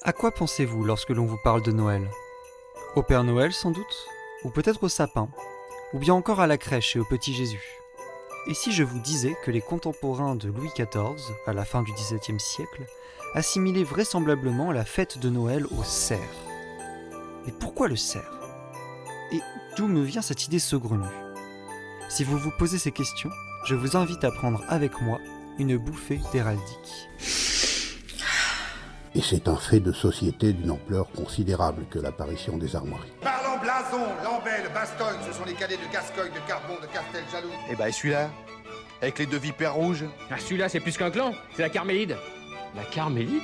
À quoi pensez-vous lorsque l'on vous parle de Noël ? Au Père Noël sans doute ? Ou peut-être au sapin ? Ou bien encore à la crèche et au petit Jésus ? Et si je vous disais que les contemporains de Louis XIV, à la fin du XVIIe siècle, assimilaient vraisemblablement la fête de Noël au cerf ? Mais pourquoi le cerf ? Et d'où me vient cette idée saugrenue ? Si vous vous posez ces questions, je vous invite à prendre avec moi une bouffée d'héraldique. Et c'est un fait de société d'une ampleur considérable que l'apparition des armoiries. Parlons blason, Lambel, Bastogne, ce sont les cadets de Gascogne, de Carbon, de Castel-Jaloux. Eh ben celui-là, avec les deux vipères rouges. Ah celui-là c'est plus qu'un clan, c'est la Carmélide. La Carmélide ?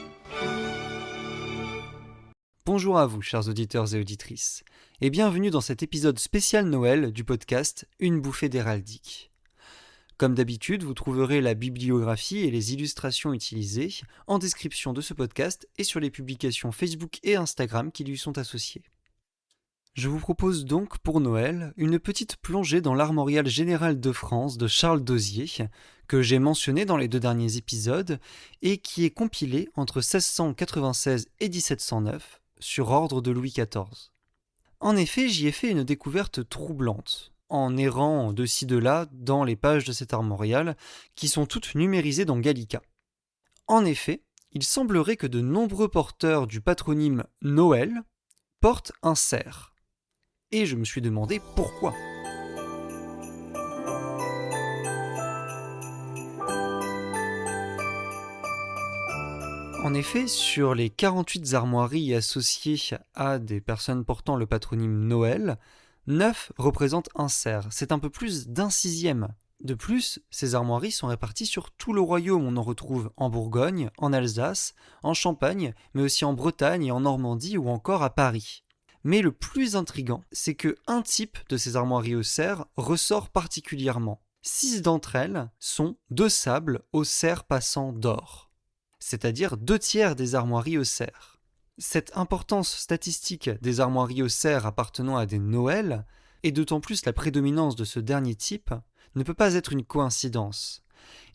Bonjour à vous, chers auditeurs et auditrices, et bienvenue dans cet épisode spécial Noël du podcast Une bouffée d'héraldique. Comme d'habitude, vous trouverez la bibliographie et les illustrations utilisées en description de ce podcast et sur les publications Facebook et Instagram qui lui sont associées. Je vous propose donc pour Noël une petite plongée dans l'armorial général de France de Charles d'Hozier, que j'ai mentionné dans les 2 derniers épisodes et qui est compilé entre 1696 et 1709 sur ordre de Louis XIV. En effet, j'y ai fait une découverte troublante, en errant de ci de là dans les pages de cet armorial, qui sont toutes numérisées dans Gallica. En effet, il semblerait que de nombreux porteurs du patronyme Noël portent un cerf. Et je me suis demandé pourquoi. En effet, sur les 48 armoiries associées à des personnes portant le patronyme Noël, 9 représentent un cerf, c'est un peu plus d'un sixième. De plus, ces armoiries sont réparties sur tout le royaume, on en retrouve en Bourgogne, en Alsace, en Champagne, mais aussi en Bretagne et en Normandie ou encore à Paris. Mais le plus intriguant, c'est que un type de ces armoiries au cerf ressort particulièrement. 6 d'entre elles sont de sable au cerf passant d'or, c'est-à-dire 2/3 des armoiries au cerf. Cette importance statistique des armoiries au cerf appartenant à des Noëls, et d'autant plus la prédominance de ce dernier type, ne peut pas être une coïncidence.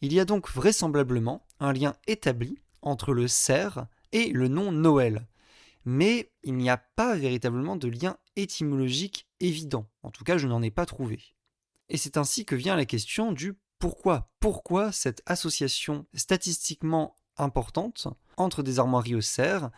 Il y a donc vraisemblablement un lien établi entre le cerf et le nom Noël, mais il n'y a pas véritablement de lien étymologique évident, en tout cas je n'en ai pas trouvé. Et c'est ainsi que vient la question du pourquoi. Pourquoi cette association statistiquement importante entre des armoiries au cerf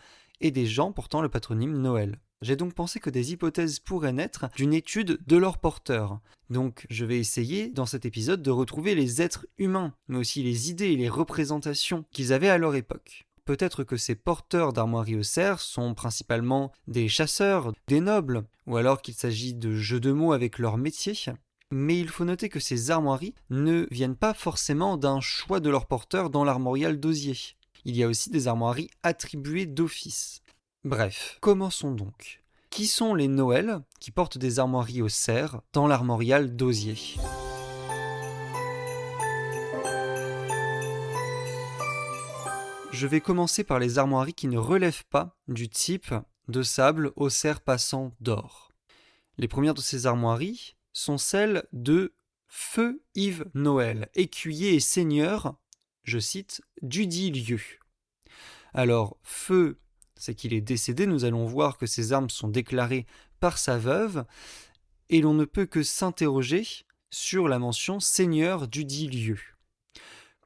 et des gens portant le patronyme Noël. J'ai donc pensé que des hypothèses pourraient naître d'une étude de leurs porteurs. Donc je vais essayer dans cet épisode de retrouver les êtres humains, mais aussi les idées et les représentations qu'ils avaient à leur époque. Peut-être que ces porteurs d'armoiries au cerf sont principalement des chasseurs, des nobles, ou alors qu'il s'agit de jeux de mots avec leur métier. Mais il faut noter que ces armoiries ne viennent pas forcément d'un choix de leurs porteurs dans l'armorial d'Hozier. Il y a aussi des armoiries attribuées d'office. Bref, commençons donc. Qui sont les Noëls qui portent des armoiries au cerf dans l'armorial d'Hozier ? Je vais commencer par les armoiries qui ne relèvent pas du type de sable au cerf passant d'or. Les premières de ces armoiries sont celles de Feu Yves Noël, écuyer et seigneur, je cite, dudit lieu. Alors, Feu, c'est qu'il est décédé, nous allons voir que ses armes sont déclarées par sa veuve, et l'on ne peut que s'interroger sur la mention seigneur dudit lieu.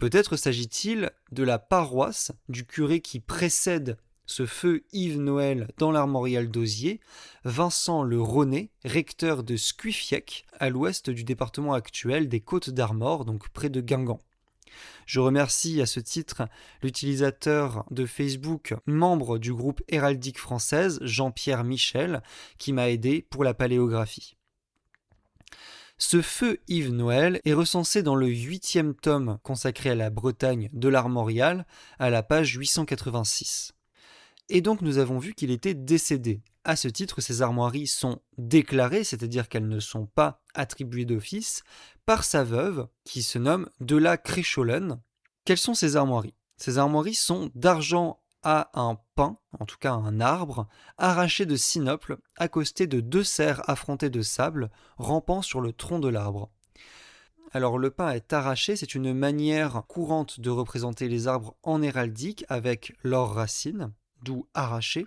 Peut-être s'agit-il de la paroisse du curé qui précède ce Feu Yves Noël dans l'armorial d'Hozier, Vincent le Rosnet, recteur de Scuiffiec, à l'ouest du département actuel des Côtes-d'Armor, donc près de Guingamp. Je remercie à ce titre l'utilisateur de Facebook, membre du groupe Héraldique Française, Jean-Pierre Michel, qui m'a aidé pour la paléographie. Ce Feu Yves Noël est recensé dans le 8e tome consacré à la Bretagne de l'Armorial, à la page 886. Et donc nous avons vu qu'il était décédé. À ce titre, ces armoiries sont déclarées, c'est-à-dire qu'elles ne sont pas attribuées d'office, par sa veuve, qui se nomme de la Crécholen. Quelles sont ces armoiries ? Ces armoiries sont d'argent à un pin, en tout cas un arbre, arraché de sinople, accosté de 2 cerfs affrontés de sable, rampant sur le tronc de l'arbre. Alors le pin est arraché, c'est une manière courante de représenter les arbres en héraldique avec leurs racines. d'où arraché,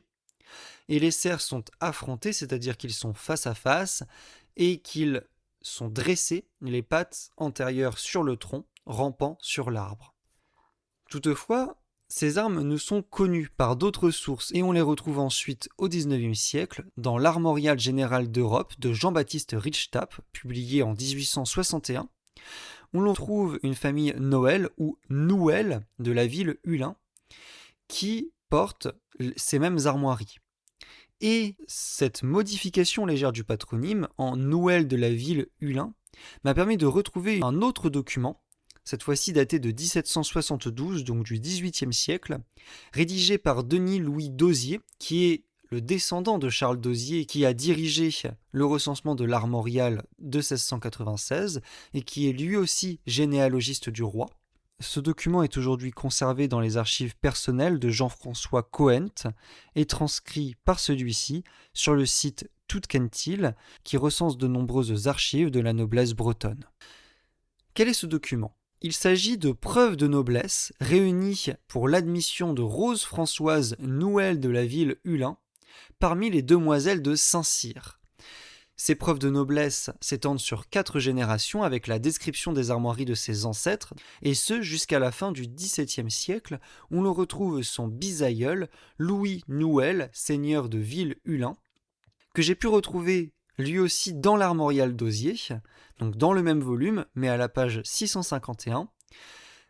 et les cerfs sont affrontés, c'est-à-dire qu'ils sont face à face et qu'ils sont dressés, les pattes antérieures sur le tronc, rampant sur l'arbre. Toutefois, ces armes nous sont connues par d'autres sources et on les retrouve ensuite au XIXe siècle dans l'Armorial général d'Europe de Jean-Baptiste Richtap, publié en 1861, où l'on trouve une famille Noël ou Nouël de la ville Hulin qui porte ces mêmes armoiries. Et cette modification légère du patronyme en Nouël de la ville Hulin m'a permis de retrouver un autre document, cette fois-ci daté de 1772, donc du XVIIIe siècle, rédigé par Denis-Louis Dauzier, qui est le descendant de Charles Dauzier, qui a dirigé le recensement de l'Armorial de 1696 et qui est lui aussi généalogiste du roi. Ce document est aujourd'hui conservé dans les archives personnelles de Jean-François Cohent et transcrit par celui-ci sur le site Toutkentil qui recense de nombreuses archives de la noblesse bretonne. Quel est ce document ? Il s'agit de preuves de noblesse réunies pour l'admission de Rose Françoise Nouël de la ville Hulin parmi les demoiselles de Saint-Cyr. Ces preuves de noblesse s'étendent sur 4 générations avec la description des armoiries de ses ancêtres, et ce jusqu'à la fin du XVIIe siècle où l'on retrouve son bisaïeul, Louis Nouël, seigneur de Ville-Hulin, que j'ai pu retrouver lui aussi dans l'Armorial Dauzier, donc dans le même volume, mais à la page 651,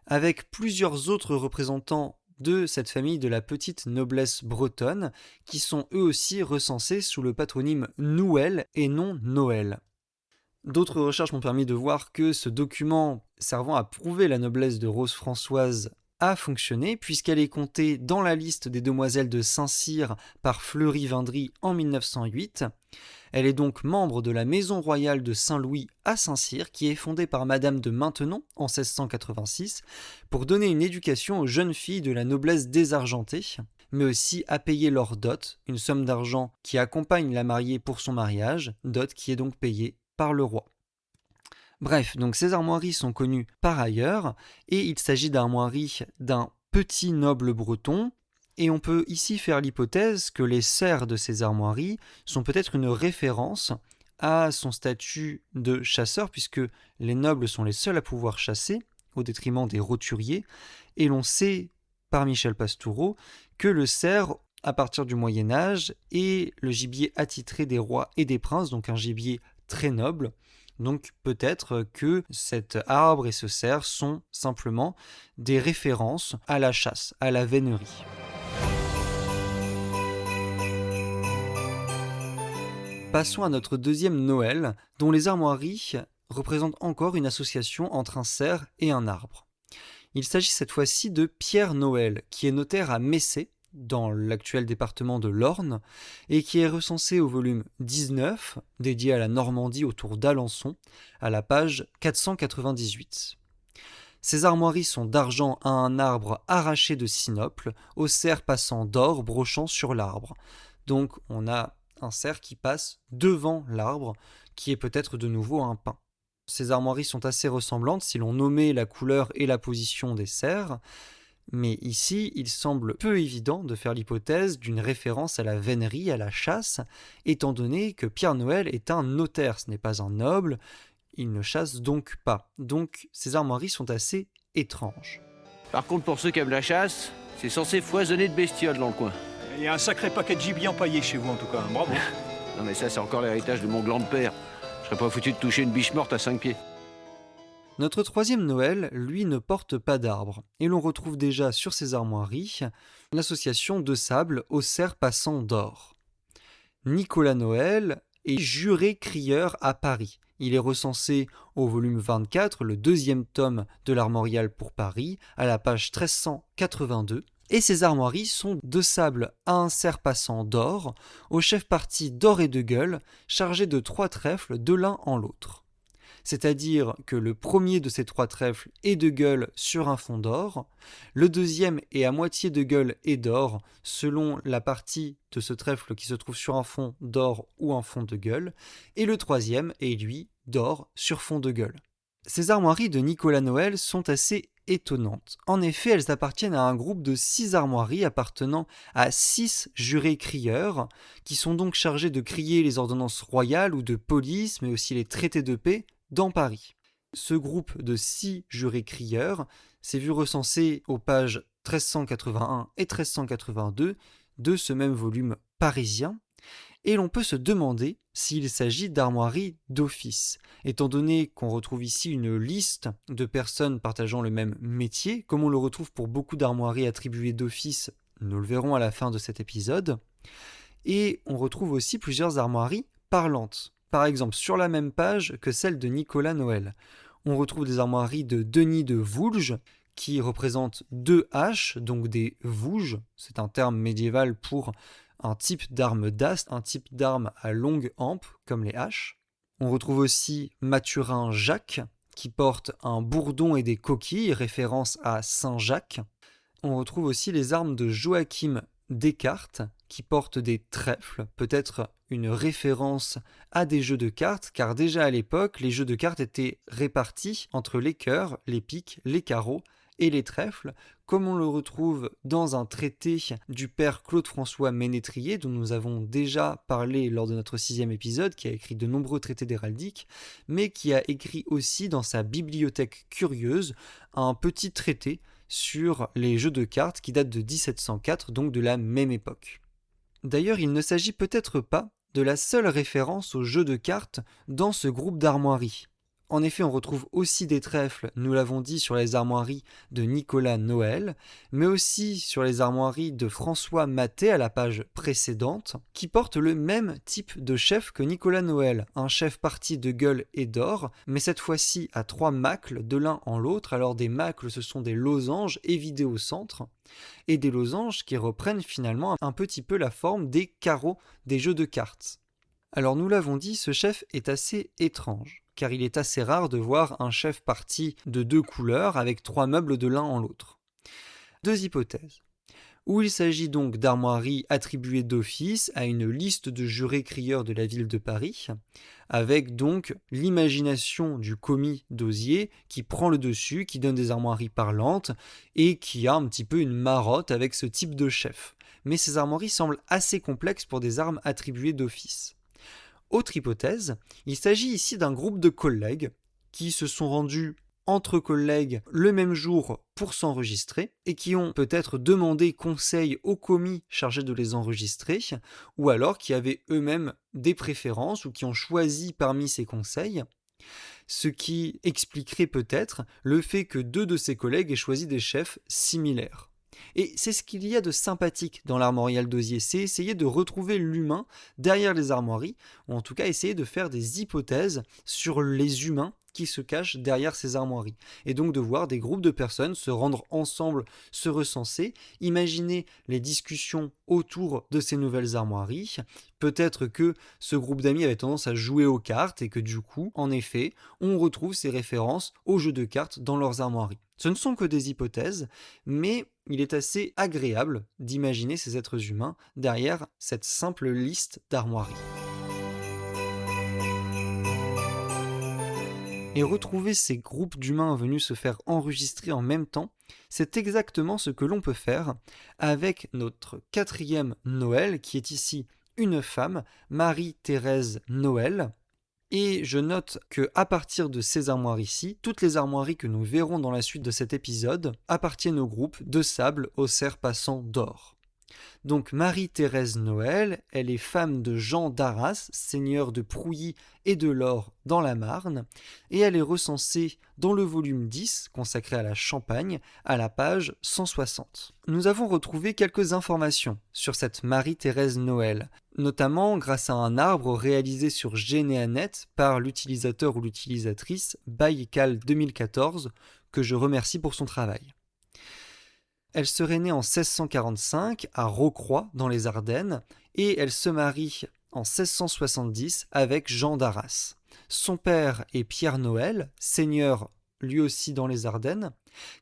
avec plusieurs autres représentants de cette famille de la petite noblesse bretonne, qui sont eux aussi recensés sous le patronyme Nouël et non Noël. D'autres recherches m'ont permis de voir que ce document servant à prouver la noblesse de Rose Françoise a fonctionné, puisqu'elle est comptée dans la liste des demoiselles de Saint-Cyr par Fleury-Vindry en 1908. Elle est donc membre de la Maison royale de Saint-Louis à Saint-Cyr, qui est fondée par Madame de Maintenon en 1686, pour donner une éducation aux jeunes filles de la noblesse désargentée, mais aussi à payer leur dot, une somme d'argent qui accompagne la mariée pour son mariage, dot qui est donc payée par le roi. Bref, donc ces armoiries sont connues par ailleurs, et il s'agit d'armoiries d'un petit noble breton, et on peut ici faire l'hypothèse que les serfs de ces armoiries sont peut-être une référence à son statut de chasseur, puisque les nobles sont les seuls à pouvoir chasser, au détriment des roturiers, et l'on sait, par Michel Pastoureau, que le cerf, à partir du Moyen-Âge, est le gibier attitré des rois et des princes, donc un gibier très noble. Donc peut-être que cet arbre et ce cerf sont simplement des références à la chasse, à la vénerie. Passons à notre deuxième Noël, dont les armoiries représentent encore une association entre un cerf et un arbre. Il s'agit cette fois-ci de Pierre Noël, qui est notaire à Messé, dans l'actuel département de l'Orne, et qui est recensé au volume 19, dédié à la Normandie autour d'Alençon, à la page 498. Ces armoiries sont d'argent à un arbre arraché de sinople, au cerf passant d'or brochant sur l'arbre. Donc on a un cerf qui passe devant l'arbre, qui est peut-être de nouveau un pin. Ces armoiries sont assez ressemblantes si l'on nommait la couleur et la position des cerfs, mais ici, il semble peu évident de faire l'hypothèse d'une référence à la vénerie, à la chasse, étant donné que Pierre Noël est un notaire, ce n'est pas un noble, il ne chasse donc pas. Donc ces armoiries sont assez étranges. Par contre, pour ceux qui aiment la chasse, c'est censé foisonner de bestioles dans le coin. Il y a un sacré paquet de gibier empaillé chez vous en tout cas, bravo. Non mais ça, c'est encore l'héritage de mon gland de père. Je serais pas foutu de toucher une biche morte à 5 pieds. Notre troisième Noël, lui, ne porte pas d'arbre, et l'on retrouve déjà sur ces armoiries l'association de sable au cerf passant d'or. Nicolas Noël est juré crieur à Paris. Il est recensé au volume 24, le deuxième tome de l'Armorial pour Paris, à la page 1382. Et ces armoiries sont de sable à un cerf passant d'or, au chef-parti d'or et de gueule, chargé de 3 trèfles de l'un en l'autre. C'est-à-dire que le premier de ces 3 trèfles est de gueule sur un fond d'or, le deuxième est à moitié de gueule et d'or, selon la partie de ce trèfle qui se trouve sur un fond d'or ou un fond de gueule, et le troisième est, lui, d'or sur fond de gueule. Ces armoiries de Nicolas Noël sont assez étonnantes. En effet, elles appartiennent à un groupe de 6 armoiries appartenant à 6 jurés crieurs, qui sont donc chargés de crier les ordonnances royales ou de police, mais aussi les traités de paix dans Paris. Ce groupe de 6 jurés crieurs s'est vu recensé aux pages 1381 et 1382 de ce même volume parisien, et l'on peut se demander s'il s'agit d'armoiries d'office, étant donné qu'on retrouve ici une liste de personnes partageant le même métier, comme on le retrouve pour beaucoup d'armoiries attribuées d'office, nous le verrons à la fin de cet épisode, et on retrouve aussi plusieurs armoiries parlantes. Par exemple, sur la même page que celle de Nicolas Noël, on retrouve des armoiries de Denis de Voulges, qui représentent 2 haches, donc des vouges, c'est un terme médiéval pour un type d'arme d'ast, un type d'arme à longue hampe, comme les haches. On retrouve aussi Mathurin Jacques, qui porte un bourdon et des coquilles, référence à Saint Jacques. On retrouve aussi les armes de Joachim Descartes, qui portent des trèfles, peut-être une référence à des jeux de cartes, car déjà à l'époque, les jeux de cartes étaient répartis entre les cœurs, les piques, les carreaux et les trèfles, comme on le retrouve dans un traité du père Claude-François Ménétrier, dont nous avons déjà parlé lors de notre 6e épisode, qui a écrit de nombreux traités d'héraldique, mais qui a écrit aussi dans sa bibliothèque curieuse un petit traité sur les jeux de cartes qui date de 1704, donc de la même époque. D'ailleurs, il ne s'agit peut-être pas de la seule référence aux jeux de cartes dans ce groupe d'armoiries. En effet, on retrouve aussi des trèfles, nous l'avons dit, sur les armoiries de Nicolas Noël, mais aussi sur les armoiries de François Maté à la page précédente, qui portent le même type de chef que Nicolas Noël, un chef parti de gueule et d'or, mais cette fois-ci à 3 macles de l'un en l'autre. Alors des macles, ce sont des losanges évidés au centre, et des losanges qui reprennent finalement un petit peu la forme des carreaux des jeux de cartes. Alors nous l'avons dit, ce chef est assez étrange, car il est assez rare de voir un chef parti de 2 couleurs avec 3 meubles de l'un en l'autre. 2 hypothèses. Ou il s'agit donc d'armoiries attribuées d'office à une liste de jurés crieurs de la ville de Paris, avec donc l'imagination du commis d'Hozier qui prend le dessus, qui donne des armoiries parlantes et qui a un petit peu une marotte avec ce type de chef. Mais ces armoiries semblent assez complexes pour des armes attribuées d'office. Autre hypothèse, il s'agit ici d'un groupe de collègues qui se sont rendus entre collègues le même jour pour s'enregistrer et qui ont peut-être demandé conseil au commis chargé de les enregistrer, ou alors qui avaient eux-mêmes des préférences ou qui ont choisi parmi ces conseils, ce qui expliquerait peut-être le fait que 2 de ces collègues aient choisi des chefs similaires. Et c'est ce qu'il y a de sympathique dans l'armorial d'Hozier, c'est essayer de retrouver l'humain derrière les armoiries, ou en tout cas essayer de faire des hypothèses sur les humains qui se cachent derrière ces armoiries. Et donc de voir des groupes de personnes se rendre ensemble, se recenser, imaginer les discussions autour de ces nouvelles armoiries. Peut-être que ce groupe d'amis avait tendance à jouer aux cartes et que du coup, en effet, on retrouve ces références aux jeux de cartes dans leurs armoiries. Ce ne sont que des hypothèses, mais il est assez agréable d'imaginer ces êtres humains derrière cette simple liste d'armoiries. Et retrouver ces groupes d'humains venus se faire enregistrer en même temps, c'est exactement ce que l'on peut faire avec notre 4e Noël, qui est ici une femme, Marie-Thérèse Noël. Et je note que à partir de ces armoiries-ci, toutes les armoiries que nous verrons dans la suite de cet épisode appartiennent au groupe de sable au cerf passant d'or. Donc Marie-Thérèse Noël, elle est femme de Jean d'Arras, seigneur de Prouilly et de l'Or dans la Marne, et elle est recensée dans le volume 10, consacré à la Champagne, à la page 160. Nous avons retrouvé quelques informations sur cette Marie-Thérèse Noël, notamment grâce à un arbre réalisé sur Généanet par l'utilisateur ou l'utilisatrice Baïkal 2014, que je remercie pour son travail. Elle serait née en 1645 à Rocroi dans les Ardennes et elle se marie en 1670 avec Jean d'Arras. Son père est Pierre Noël, seigneur lui aussi dans les Ardennes,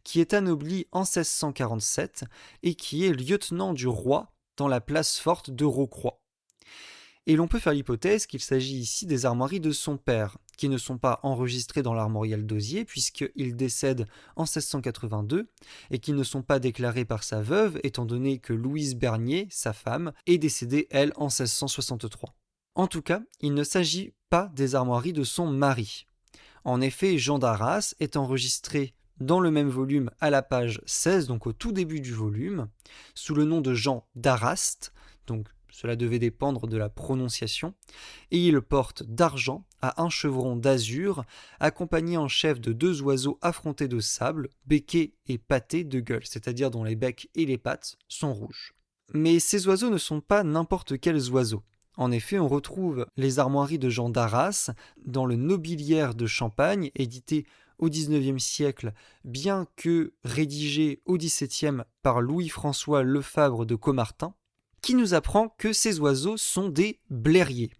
qui est anobli en 1647 et qui est lieutenant du roi dans la place forte de Rocroi. Et l'on peut faire l'hypothèse qu'il s'agit ici des armoiries de son père, qui ne sont pas enregistrées dans l'armorial d'Hozier puisqu'il décède en 1682 et qui ne sont pas déclarées par sa veuve étant donné que Louise Bernier, sa femme, est décédée elle en 1663. En tout cas, il ne s'agit pas des armoiries de son mari. En effet, Jean d'Arras est enregistré dans le même volume à la page 16, donc au tout début du volume, sous le nom de Jean d'Araste, donc cela devait dépendre de la prononciation, et il porte d'argent à un chevron d'azur, accompagné en chef de 2 oiseaux affrontés de sable, becqués et patés de gueule, c'est-à-dire dont les becs et les pattes sont rouges. Mais ces oiseaux ne sont pas n'importe quels oiseaux. En effet, on retrouve les armoiries de Jean d'Arras dans le Nobiliaire de Champagne, édité au XIXe siècle, bien que rédigé au XVIIe par Louis-François Lefebvre de Caumartin, qui nous apprend que ces oiseaux sont des blériers.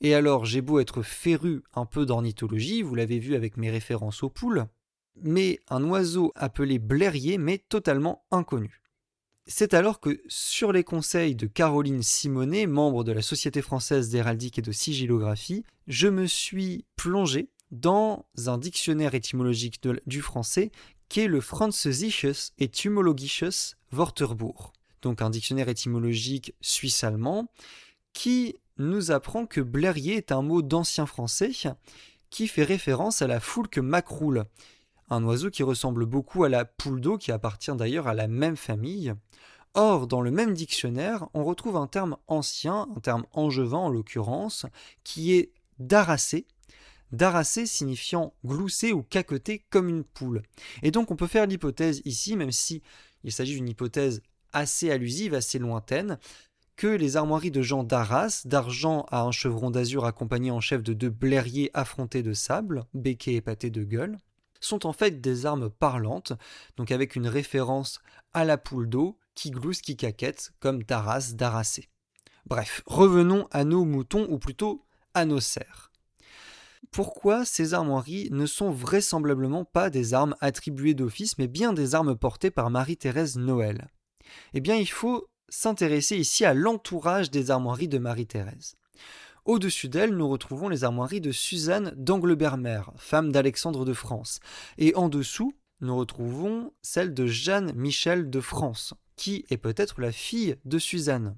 Et alors, j'ai beau être féru un peu d'ornithologie, vous l'avez vu avec mes références aux poules, mais un oiseau appelé blérier m'est totalement inconnu. C'est alors que, sur les conseils de Caroline Simonet, membre de la Société française d'héraldique et de sigillographie, je me suis plongé dans un dictionnaire étymologique du français qu'est le Französisches Etymologisches Wörterbuch, donc un dictionnaire étymologique suisse-allemand, qui nous apprend que blérier est un mot d'ancien français qui fait référence à la foulque macroule, un oiseau qui ressemble beaucoup à la poule d'eau, qui appartient d'ailleurs à la même famille. Or, dans le même dictionnaire, on retrouve un terme ancien, un terme angevin en l'occurrence, qui est d'arasser, signifiant glousser ou caqueter comme une poule. Et donc on peut faire l'hypothèse ici, même si il s'agit d'une hypothèse assez allusive, assez lointaine, que les armoiries de Jean d'Arras, d'argent à un chevron d'azur accompagné en chef de 2 blériers affrontés de sable, becqués et patés de gueule, sont en fait des armes parlantes, donc avec une référence à la poule d'eau qui glousse, qui caquette, comme d'Arras, d'Arasser. Bref, revenons à nos moutons, ou plutôt à nos cerfs. Pourquoi ces armoiries ne sont vraisemblablement pas des armes attribuées d'office, mais bien des armes portées par Marie-Thérèse Noël ? Eh bien, il faut s'intéresser ici à l'entourage des armoiries de Marie-Thérèse. Au-dessus d'elle, nous retrouvons les armoiries de Suzanne d'Anglebermère, femme d'Alexandre de France. Et en dessous, nous retrouvons celle de Jeanne Michel de France, qui est peut-être la fille de Suzanne.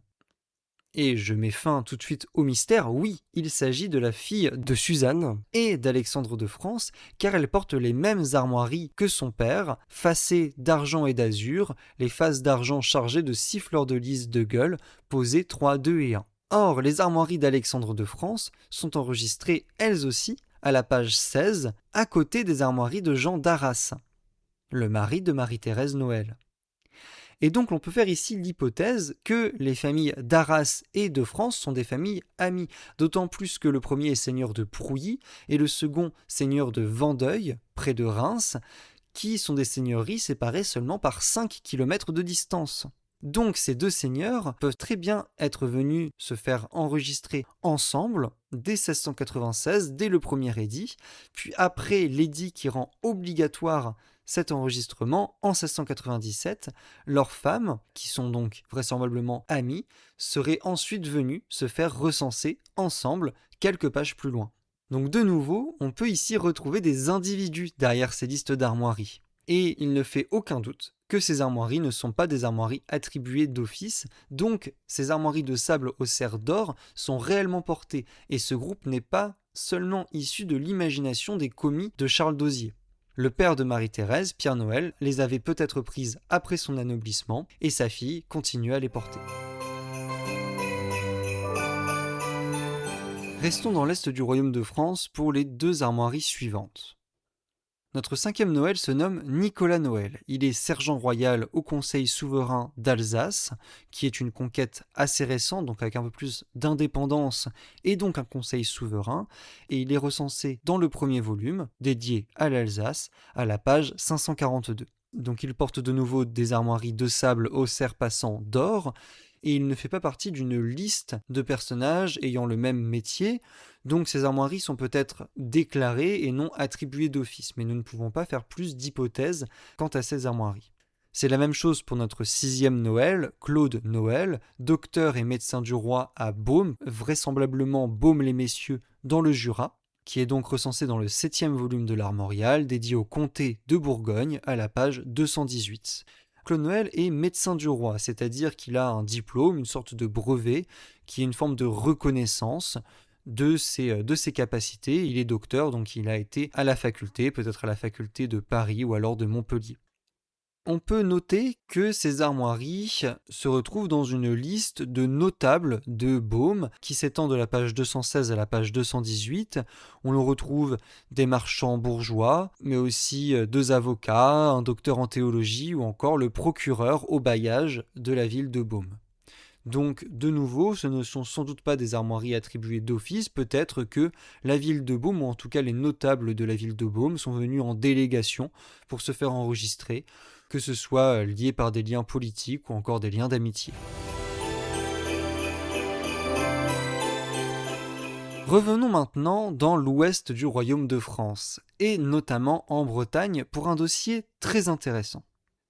Et je mets fin tout de suite au mystère, oui, il s'agit de la fille de Suzanne et d'Alexandre de France, car elle porte les mêmes armoiries que son père, facées d'argent et d'azur, les faces d'argent chargées de 6 fleurs de lys de gueule, posées 3, 2 et 1. Or, les armoiries d'Alexandre de France sont enregistrées elles aussi à la page 16, à côté des armoiries de Jean d'Arras, le mari de Marie-Thérèse Noël. Et donc on peut faire ici l'hypothèse que les familles d'Arras et de France sont des familles amies, d'autant plus que le premier est seigneur de Prouilly et le second seigneur de Vendeuil, près de Reims, qui sont des seigneuries séparées seulement par 5 km de distance. Donc ces 2 seigneurs peuvent très bien être venus se faire enregistrer ensemble dès 1696, dès le premier édit, puis après l'édit qui rend obligatoire cet enregistrement, en 1697, leurs femmes, qui sont donc vraisemblablement amies, seraient ensuite venues se faire recenser ensemble quelques pages plus loin. Donc de nouveau, on peut ici retrouver des individus derrière ces listes d'armoiries. Et il ne fait aucun doute que ces armoiries ne sont pas des armoiries attribuées d'office, donc ces armoiries de sable au cerf d'or sont réellement portées, et ce groupe n'est pas seulement issu de l'imagination des commis de Charles d'Hozier. Le père de Marie-Thérèse, Pierre Noël, les avait peut-être prises après son anoblissement, et sa fille continue à les porter. Restons dans l'est du royaume de France pour les 2 armoiries suivantes. Notre 5e Noël se nomme Nicolas Noël. Il est sergent royal au Conseil souverain d'Alsace, qui est une conquête assez récente, donc avec un peu plus d'indépendance et donc un conseil souverain, et il est recensé dans le premier volume, dédié à l'Alsace, à la page 542. Donc il porte de nouveau des armoiries de sable au cerf passant d'or, et il ne fait pas partie d'une liste de personnages ayant le même métier, donc ces armoiries sont peut-être déclarées et non attribuées d'office, mais nous ne pouvons pas faire plus d'hypothèses quant à ces armoiries. C'est la même chose pour notre 6e Noël, Claude Noël, docteur et médecin du roi à Baume, vraisemblablement Baume-les-Messieurs dans le Jura, qui est donc recensé dans le 7e volume de l'Armorial, dédié au comté de Bourgogne, à la page 218. Claude Noël est médecin du roi, c'est-à-dire qu'il a un diplôme, une sorte de brevet, qui est une forme de reconnaissance de ses capacités. Il est docteur, donc il a été à la faculté, peut-être à la faculté de Paris ou alors de Montpellier. On peut noter que ces armoiries se retrouvent dans une liste de notables de Baume qui s'étend de la page 216 à la page 218. On le retrouve des marchands bourgeois, mais aussi 2 avocats, un docteur en théologie ou encore le procureur au bailliage de la ville de Baume. Donc, de nouveau, ce ne sont sans doute pas des armoiries attribuées d'office, peut-être que la ville de Baume, ou en tout cas les notables de la ville de Baume, sont venus en délégation pour se faire enregistrer, que ce soit lié par des liens politiques ou encore des liens d'amitié. Revenons maintenant dans l'ouest du royaume de France, et notamment en Bretagne, pour un dossier très intéressant.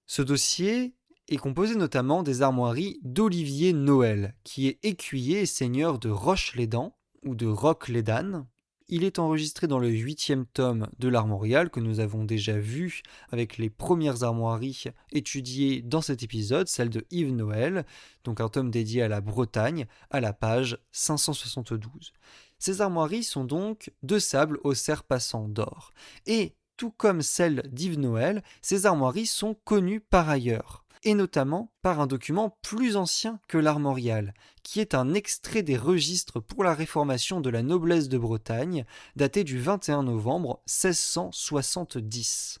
Ce dossier est composé notamment des armoiries d'Olivier Noël, qui est écuyer et seigneur de Roche-les-Dents, ou de Roque-les-Danes. Il est enregistré dans le 8e tome de l'Armorial, que nous avons déjà vu avec les premières armoiries étudiées dans cet épisode, celle de Yves Noël, donc un tome dédié à la Bretagne, à la page 572. Ces armoiries sont donc de sable au cerf passant d'or. Et, tout comme celle d'Yves Noël, ces armoiries sont connues par ailleurs, et notamment par un document plus ancien que l'Armorial, qui est un extrait des registres pour la réformation de la noblesse de Bretagne, daté du 21 novembre 1670.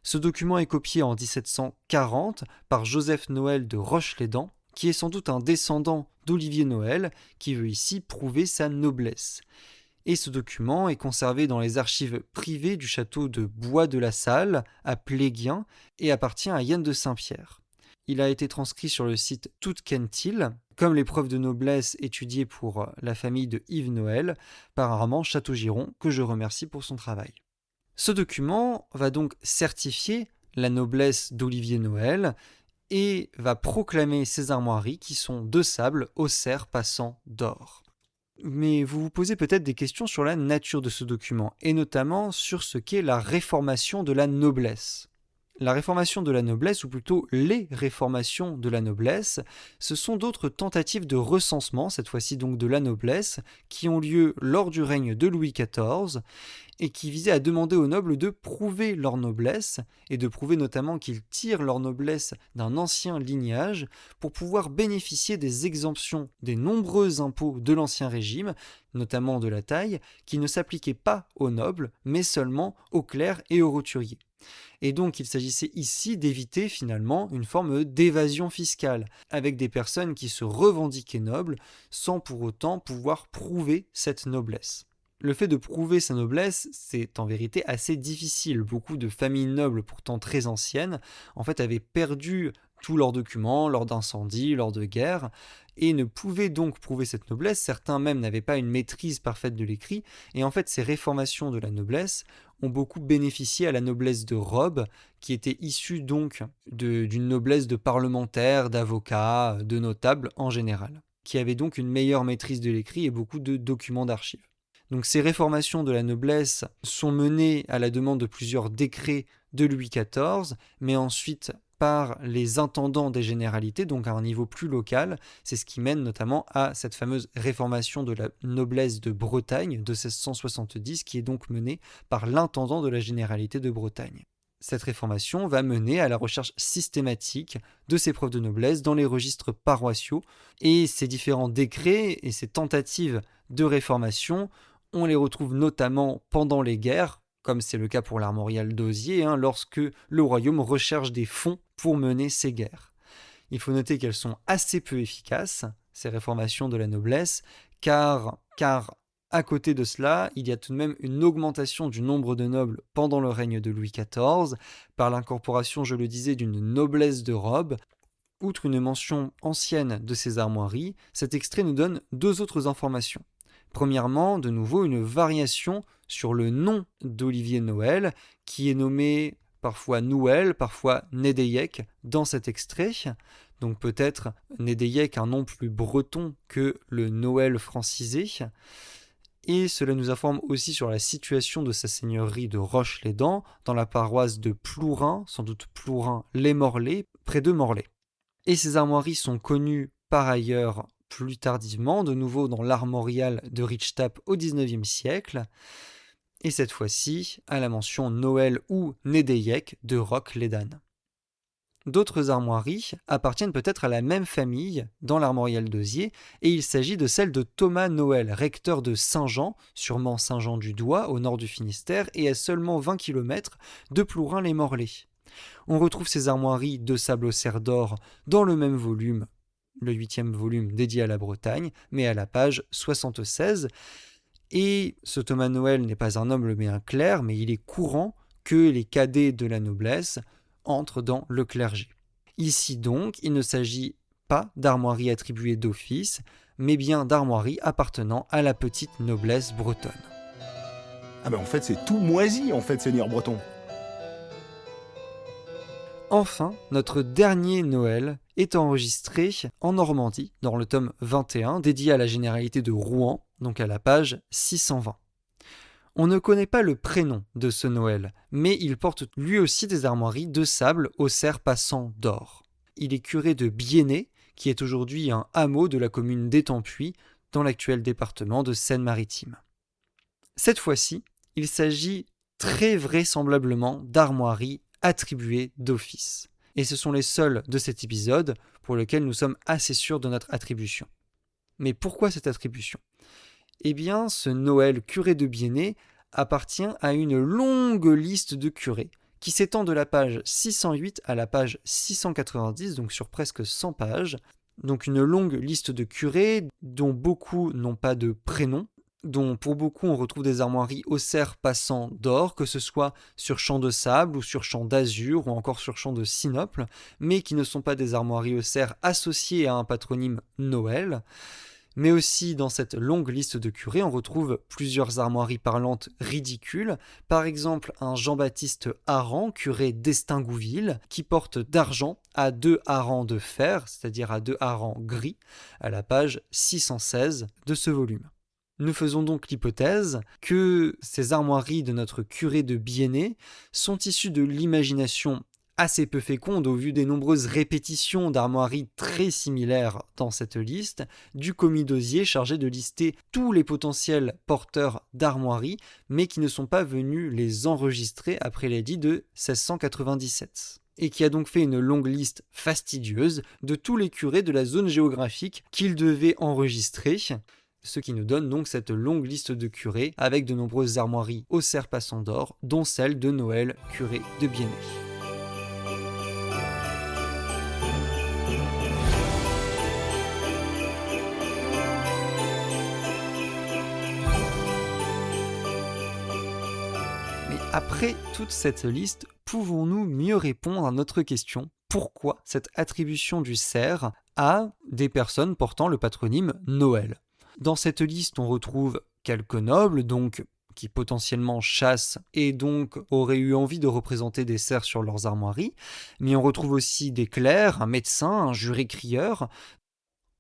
Ce document est copié en 1740 par Joseph Noël de Roche-les-Dents, qui est sans doute un descendant d'Olivier Noël, qui veut ici prouver sa noblesse. Et ce document est conservé dans les archives privées du château de Bois de la Salle, à Pléguien, et appartient à Yann de Saint-Pierre. Il a été transcrit sur le site Toutkentil, comme les preuves de noblesse étudiées pour la famille de Yves Noël, par Armand Châteaugiron, que je remercie pour son travail. Ce document va donc certifier la noblesse d'Olivier Noël, et va proclamer ces armoiries qui sont de sable au cerf passant d'or. Mais vous vous posez peut-être des questions sur la nature de ce document, et notamment sur ce qu'est la réformation de la noblesse. La réformation de la noblesse, ou plutôt les réformations de la noblesse, ce sont d'autres tentatives de recensement, cette fois-ci donc de la noblesse, qui ont lieu lors du règne de Louis XIV, et qui visaient à demander aux nobles de prouver leur noblesse, et de prouver notamment qu'ils tirent leur noblesse d'un ancien lignage, pour pouvoir bénéficier des exemptions des nombreux impôts de l'Ancien Régime, notamment de la taille, qui ne s'appliquaient pas aux nobles, mais seulement aux clercs et aux roturiers. Et donc il s'agissait ici d'éviter finalement une forme d'évasion fiscale, avec des personnes qui se revendiquaient nobles, sans pour autant pouvoir prouver cette noblesse. Le fait de prouver sa noblesse, c'est en vérité assez difficile. Beaucoup de familles nobles, pourtant très anciennes, en fait avaient perdu tous leurs documents lors d'incendies, lors de guerres, et ne pouvaient donc prouver cette noblesse. Certains même n'avaient pas une maîtrise parfaite de l'écrit, et en fait ces réformations de la noblesse ont beaucoup bénéficié à la noblesse de robe, qui était issue donc d'une noblesse de parlementaires, d'avocats, de notables en général, qui avait donc une meilleure maîtrise de l'écrit et beaucoup de documents d'archives. Donc ces réformations de la noblesse sont menées à la demande de plusieurs décrets de Louis XIV, mais ensuite par les intendants des généralités, donc à un niveau plus local. C'est ce qui mène notamment à cette fameuse réformation de la noblesse de Bretagne de 1670, qui est donc menée par l'intendant de la généralité de Bretagne. Cette réformation va mener à la recherche systématique de ces preuves de noblesse dans les registres paroissiaux, et ces différents décrets et ces tentatives de réformation, on les retrouve notamment pendant les guerres, comme c'est le cas pour l'armorial d'Hozier, lorsque le royaume recherche des fonds pour mener ses guerres. Il faut noter qu'elles sont assez peu efficaces, ces réformations de la noblesse, car à côté de cela, il y a tout de même une augmentation du nombre de nobles pendant le règne de Louis XIV, par l'incorporation, je le disais, d'une noblesse de robe. Outre une mention ancienne de ces armoiries, cet extrait nous donne deux autres informations. Premièrement, de nouveau, une variation sur le nom d'Olivier Noël, qui est nommé parfois Nouel, parfois Nédéiec dans cet extrait. Donc peut-être Nédéiec, un nom plus breton que le Noël francisé. Et cela nous informe aussi sur la situation de sa seigneurie de Roche-les-Dents, dans la paroisse de Plourin, sans doute Plourin-les-Morlaix, près de Morlaix. Et ces armoiries sont connues par ailleurs plus tardivement, de nouveau dans l'armorial de Richtap au XIXe siècle, et cette fois-ci à la mention Noël ou Nédéiec de Roch-les-Danes. D'autres armoiries appartiennent peut-être à la même famille dans l'armorial d'Hozier, et il s'agit de celle de Thomas Noël, recteur de Saint-Jean, sûrement Saint-Jean-du-Doigt, au nord du Finistère, et à seulement 20 km de Plourin-les-Morlaix. On retrouve ces armoiries de sable au cerf d'or dans le même volume, le 8e volume dédié à la Bretagne, mais à la page 76. Et ce Thomas Noël n'est pas un noble mais un clerc, mais il est courant que les cadets de la noblesse entrent dans le clergé. Ici donc, il ne s'agit pas d'armoiries attribuées d'office, mais bien d'armoiries appartenant à la petite noblesse bretonne. Ah ben en fait c'est tout moisi en fait, seigneur breton. Enfin, notre dernier Noël est enregistré en Normandie, dans le tome 21, dédié à la généralité de Rouen, donc à la page 620. On ne connaît pas le prénom de ce Noël, mais il porte lui aussi des armoiries de sable au cerf passant d'or. Il est curé de Bienay, qui est aujourd'hui un hameau de la commune d'Étampuis, dans l'actuel département de Seine-Maritime. Cette fois-ci, il s'agit très vraisemblablement d'armoiries attribuées d'office. Et ce sont les seuls de cet épisode pour lesquels nous sommes assez sûrs de notre attribution. Mais pourquoi cette attribution ? Eh bien, ce Noël curé de Bienay appartient à une longue liste de curés qui s'étend de la page 608 à la page 690, donc sur presque 100 pages. Donc une longue liste de curés dont beaucoup n'ont pas de prénom, dont pour beaucoup on retrouve des armoiries au cerf passant d'or, que ce soit sur champ de sable ou sur champ d'azur ou encore sur champ de sinople, mais qui ne sont pas des armoiries au cerf associées à un patronyme Noël. Mais aussi dans cette longue liste de curés, on retrouve plusieurs armoiries parlantes ridicules. Par exemple, un Jean-Baptiste Haran, curé d'Estingouville, qui porte d'argent à 2 harans de fer, c'est-à-dire à 2 harans gris, à la page 616 de ce volume. Nous faisons donc l'hypothèse que ces armoiries de notre curé de Bienay sont issues de l'imagination assez peu féconde au vu des nombreuses répétitions d'armoiries très similaires dans cette liste, du commis d'Hozier chargé de lister tous les potentiels porteurs d'armoiries, mais qui ne sont pas venus les enregistrer après l'édit de 1697. Et qui a donc fait une longue liste fastidieuse de tous les curés de la zone géographique qu'il devait enregistrer, ce qui nous donne donc cette longue liste de curés avec de nombreuses armoiries au cerf passant d'or, dont celle de Noël, curé de Bienay. Après toute cette liste, pouvons-nous mieux répondre à notre question ? Pourquoi cette attribution du cerf à des personnes portant le patronyme Noël ? Dans cette liste, on retrouve quelques nobles, donc qui potentiellement chassent et donc auraient eu envie de représenter des cerfs sur leurs armoiries, mais on retrouve aussi des clercs, un médecin, un juré-crieur.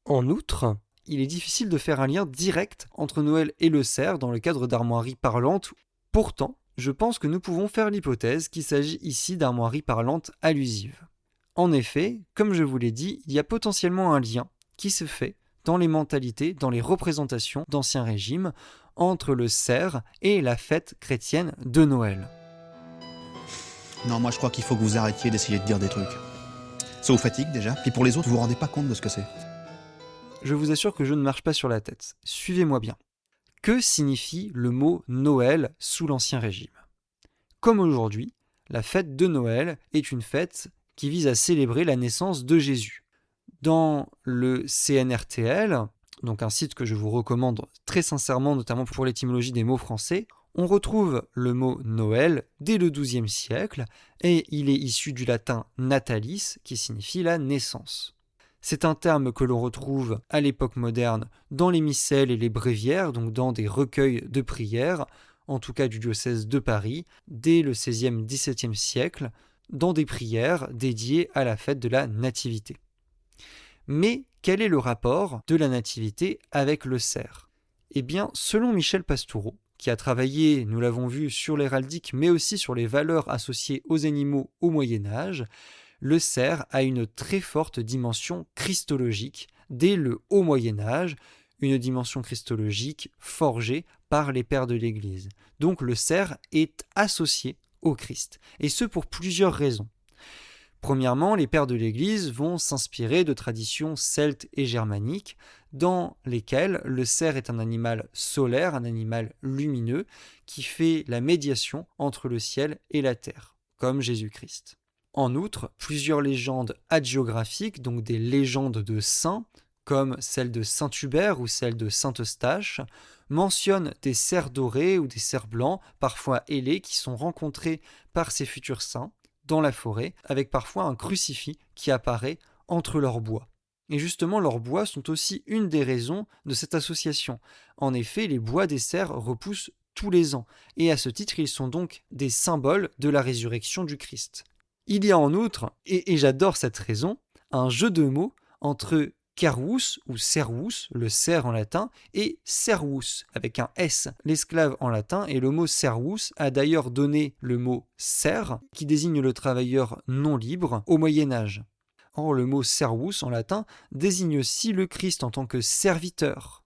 En outre, il est difficile de faire un lien direct entre Noël et le cerf dans le cadre d'armoiries parlantes. Pourtant, je pense que nous pouvons faire l'hypothèse qu'il s'agit ici d'armoiries parlantes allusives. En effet, comme je vous l'ai dit, il y a potentiellement un lien qui se fait dans les mentalités, dans les représentations d'Ancien Régime, entre le cerf et la fête chrétienne de Noël. Non, moi je crois qu'il faut que vous arrêtiez d'essayer de dire des trucs. Ça vous fatigue déjà, puis pour les autres, vous vous rendez pas compte de ce que c'est. Je vous assure que je ne marche pas sur la tête. Suivez-moi bien. Que signifie le mot Noël sous l'Ancien Régime ? Comme aujourd'hui, la fête de Noël est une fête qui vise à célébrer la naissance de Jésus. Dans le CNRTL, donc un site que je vous recommande très sincèrement, notamment pour l'étymologie des mots français, on retrouve le mot Noël dès le XIIe siècle et il est issu du latin natalis qui signifie la naissance. C'est un terme que l'on retrouve à l'époque moderne dans les missels et les bréviaires, donc dans des recueils de prières, en tout cas du diocèse de Paris, dès le XVIe-XVIIe siècle, dans des prières dédiées à la fête de la Nativité. Mais quel est le rapport de la Nativité avec le cerf ? Eh bien, selon Michel Pastoureau, qui a travaillé, nous l'avons vu, sur l'héraldique, mais aussi sur les valeurs associées aux animaux au Moyen-Âge, le cerf a une très forte dimension christologique dès le haut Moyen-Âge, une dimension christologique forgée par les pères de l'Église. Donc le cerf est associé au Christ, et ce pour plusieurs raisons. Premièrement, les pères de l'Église vont s'inspirer de traditions celtes et germaniques dans lesquelles le cerf est un animal solaire, un animal lumineux qui fait la médiation entre le ciel et la terre, comme Jésus-Christ. En outre, plusieurs légendes hagiographiques, donc des légendes de saints, comme celle de Saint Hubert ou celle de Saint Eustache, mentionnent des cerfs dorés ou des cerfs blancs, parfois ailés, qui sont rencontrés par ces futurs saints dans la forêt, avec parfois un crucifix qui apparaît entre leurs bois. Et justement, leurs bois sont aussi une des raisons de cette association. En effet, les bois des cerfs repoussent tous les ans, et à ce titre, ils sont donc des symboles de la résurrection du Christ. Il y a en outre, et j'adore cette raison, un jeu de mots entre Cervus ou Servus, le cerf en latin, et Servus, avec un S, l'esclave en latin, et le mot Servus a d'ailleurs donné le mot ser, qui désigne le travailleur non libre au Moyen-Âge. Or, le mot Servus en latin désigne aussi le Christ en tant que serviteur.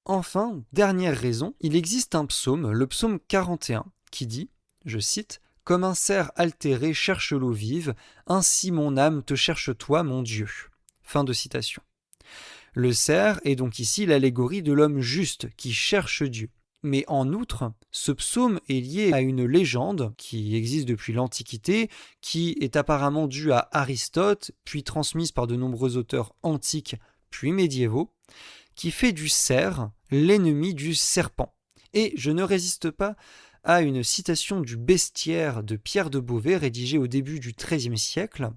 Enfin, dernière raison, il existe un psaume, le psaume 41, qui dit, je cite, « Comme un cerf altéré cherche l'eau vive, ainsi mon âme te cherche toi, mon Dieu. » Fin de citation. Le cerf est donc ici l'allégorie de l'homme juste qui cherche Dieu. Mais en outre, ce psaume est lié à une légende qui existe depuis l'Antiquité, qui est apparemment due à Aristote, puis transmise par de nombreux auteurs antiques puis médiévaux, qui fait du cerf l'ennemi du serpent. Et je ne résiste pas à une citation du Bestiaire de Pierre de Beauvais rédigée au début du XIIIe siècle.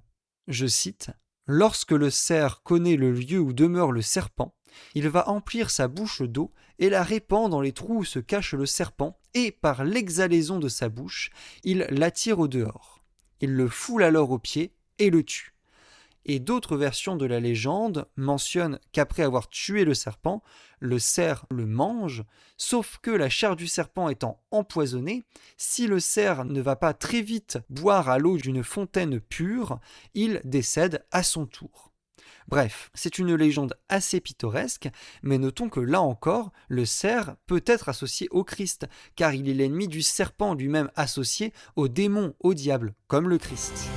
Je cite « Lorsque le cerf connaît le lieu où demeure le serpent, il va emplir sa bouche d'eau et la répand dans les trous où se cache le serpent, et par l'exhalaison de sa bouche, il l'attire au dehors. Il le foule alors aux pieds et le tue. » Et d'autres versions de la légende mentionnent qu'après avoir tué le serpent, le cerf le mange, sauf que la chair du serpent étant empoisonnée, si le cerf ne va pas très vite boire à l'eau d'une fontaine pure, il décède à son tour. Bref, c'est une légende assez pittoresque, mais notons que là encore, le cerf peut être associé au Christ, car il est l'ennemi du serpent lui-même associé au démon, au diable, comme le Christ.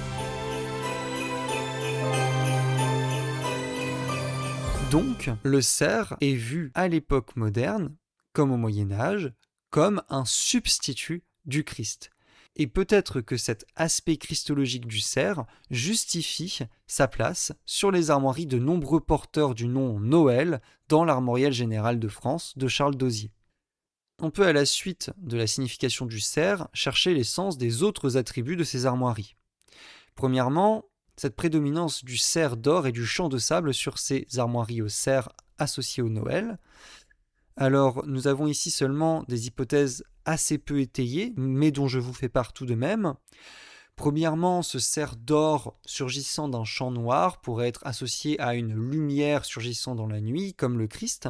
Donc, le cerf est vu à l'époque moderne, comme au Moyen-Âge, comme un substitut du Christ. Et peut-être que cet aspect christologique du cerf justifie sa place sur les armoiries de nombreux porteurs du nom Noël dans l'armorial général de France de Charles d'Hozier. On peut à la suite de la signification du cerf chercher l'essence des autres attributs de ces armoiries. Premièrement, cette prédominance du cerf d'or et du champ de sable sur ces armoiries au cerf associées au Noël. Alors, nous avons ici seulement des hypothèses assez peu étayées, mais dont je vous fais part tout de même. Premièrement, ce cerf d'or surgissant d'un champ noir pourrait être associé à une lumière surgissant dans la nuit, comme le Christ.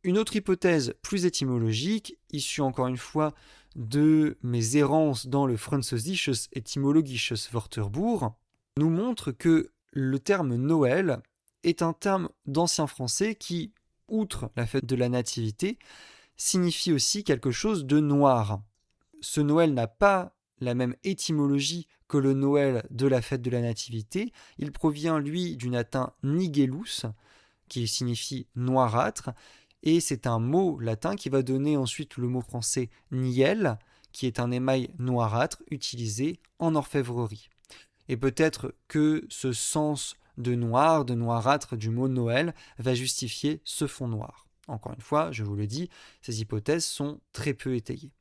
Une autre hypothèse plus étymologique, issue encore une fois de mes errances dans le Französisches Etymologisches Wörterbuch, nous montre que le terme Noël est un terme d'ancien français qui, outre la fête de la Nativité, signifie aussi quelque chose de noir. Ce Noël n'a pas la même étymologie que le Noël de la fête de la Nativité. Il provient, lui, du latin nigellus, qui signifie noirâtre, et c'est un mot latin qui va donner ensuite le mot français niel, qui est un émail noirâtre utilisé en orfèvrerie. Et peut-être que ce sens de noir, de noirâtre du mot Noël va justifier ce fond noir. Encore une fois, je vous le dis, ces hypothèses sont très peu étayées.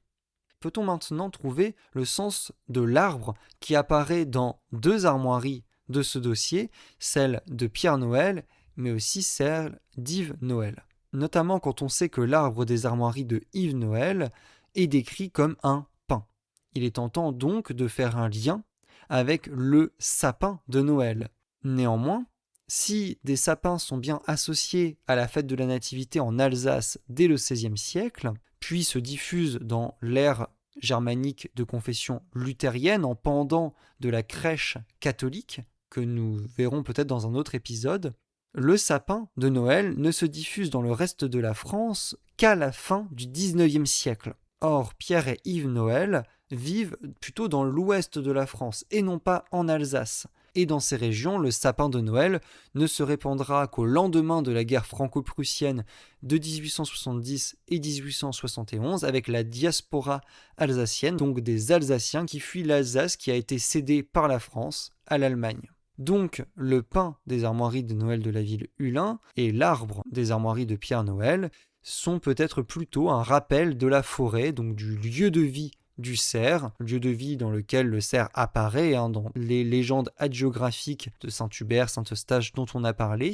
Peut-on maintenant trouver le sens de l'arbre qui apparaît dans deux armoiries de ce dossier, celle de Pierre Noël, mais aussi celle d'Yves Noël. Notamment quand on sait que l'arbre des armoiries de Yves Noël est décrit comme un pain. Il est tentant donc de faire un lien avec le sapin de Noël. Néanmoins, si des sapins sont bien associés à la fête de la Nativité en Alsace dès le XVIe siècle, puis se diffusent dans l'ère germanique de confession luthérienne en pendant de la crèche catholique, que nous verrons peut-être dans un autre épisode, le sapin de Noël ne se diffuse dans le reste de la France qu'à la fin du XIXe siècle. Or, Pierre et Yves Noël vivent plutôt dans l'ouest de la France et non pas en Alsace. Et dans ces régions, le sapin de Noël ne se répandra qu'au lendemain de la guerre franco-prussienne de 1870 et 1871 avec la diaspora alsacienne, donc des Alsaciens qui fuient l'Alsace qui a été cédée par la France à l'Allemagne. Donc le pain des armoiries de Noël de la ville Hulin et l'arbre des armoiries de Pierre Noël sont peut-être plutôt un rappel de la forêt, donc du lieu de vie du cerf, lieu de vie dans lequel le cerf apparaît dans les légendes hagiographiques de Saint-Hubert, Saint-Eustache dont on a parlé,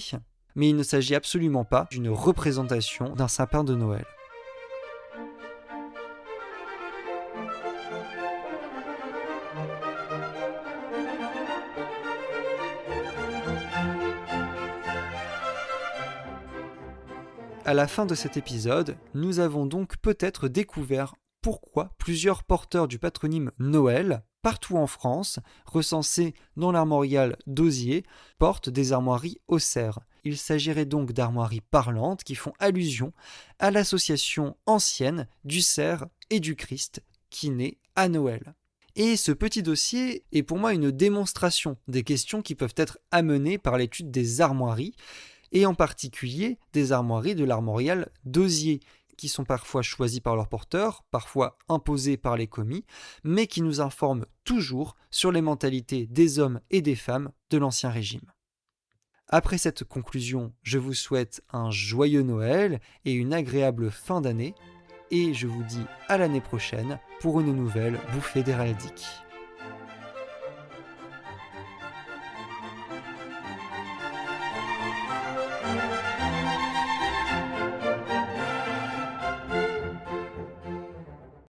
mais il ne s'agit absolument pas d'une représentation d'un sapin de Noël. À la fin de cet épisode, nous avons donc peut-être découvert pourquoi plusieurs porteurs du patronyme Noël, partout en France, recensés dans l'armorial d'Hozier, portent des armoiries au cerf. Il s'agirait donc d'armoiries parlantes qui font allusion à l'association ancienne du cerf et du Christ qui naît à Noël. Et ce petit dossier est pour moi une démonstration des questions qui peuvent être amenées par l'étude des armoiries, et en particulier des armoiries de l'armorial d'Hozier, qui sont parfois choisis par leurs porteurs, parfois imposés par les commis, mais qui nous informent toujours sur les mentalités des hommes et des femmes de l'Ancien Régime. Après cette conclusion, je vous souhaite un joyeux Noël et une agréable fin d'année, et je vous dis à l'année prochaine pour une nouvelle bouffée d'héraldique.